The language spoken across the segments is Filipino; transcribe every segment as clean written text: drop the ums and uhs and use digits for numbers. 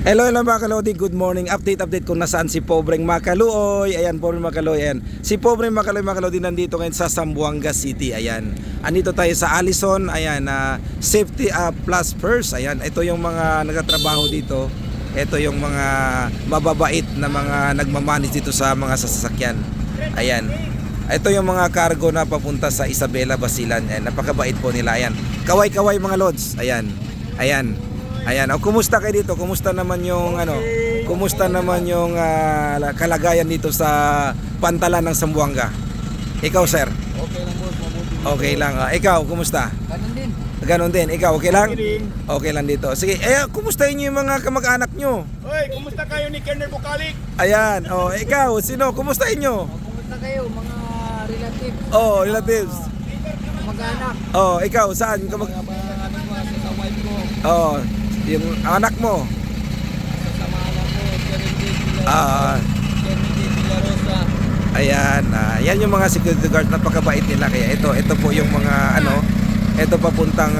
Hello mga kalodi, good morning. Update kung nasaan si Pobreng Makaluoy. Ayan, Pobreng Makaluoy, ayan. Si Pobreng Makaluoy, Makalodi nandito ngayon sa Zamboanga City. Ayan. Andito tayo sa Allison. Ayan, safety plus first. Ayan, ito yung mga nagtatrabaho dito. Ito yung mga mababait na mga nagmamanage dito sa mga sasakyan. Ayan. Ito yung mga cargo na papunta sa Isabela, Basilan. Ayan, napakabait po nila. Ayan. Kaway-kaway mga lods. Ayan. Ayan. Ayan, kumusta kayo dito? Kumusta naman yung Kumusta naman yung kalagayan dito sa pantalan ng Zamboanga? Ikaw, sir? Okay lang boss, mabuti. Okay lang. Ikaw, kumusta? Ganun din. Ganon din. Ikaw, okay lang? Okay din. Okay lang dito. Sige, kumustahin niyo yung mga kamag-anak nyo? Hoy, kumusta kayo ni Kernel Bukalik? Ayan, ikaw, sino? Kumustahin nyo? Kumusta kayo mga relatives? Relatives. Mag-anak? Ikaw, saan? Mga anak ko sa wife ko. Yung anak mo? Sa mga anak ko, Kernel Villarosa. Ayan, yan yung mga security guard, napakabait nila. Kaya ito po yung mga ito papuntang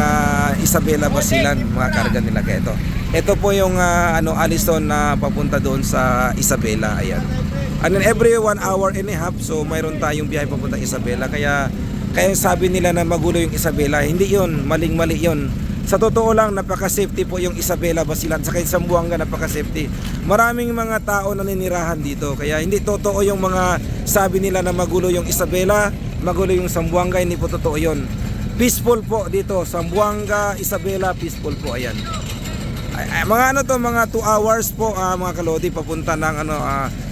Isabela, Basilan, mga karga nila. Kaya ito po yung Allison na papunta doon sa Isabela. Ayan. And then every 1 hour and a half, so mayroon tayong biyahe papuntang Isabela. Kaya sabi nila na magulo yung Isabela, hindi yun, maling-mali yun. Sa totoo lang, napaka-safety po yung Isabela, Basilan, sa Zamboanga, napaka-safety. Maraming mga tao na ninirahan dito, kaya hindi totoo yung mga sabi nila na magulo yung Isabela, magulo yung Zamboanga, hindi po totoo yun. Peaceful po dito, Zamboanga, Isabela, peaceful po, ayan. Mga mga 2 hours po mga kalodi, papunta ng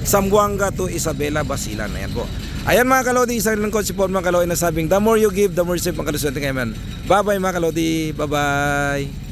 Zamboanga to Isabela, Basilan, ayan po. Ayan mga kalodi, isang lang ko si Paul mga kalodi na sabing the more you give, the more you receive mga kalodi. Bye bye mga kalodi, bye bye.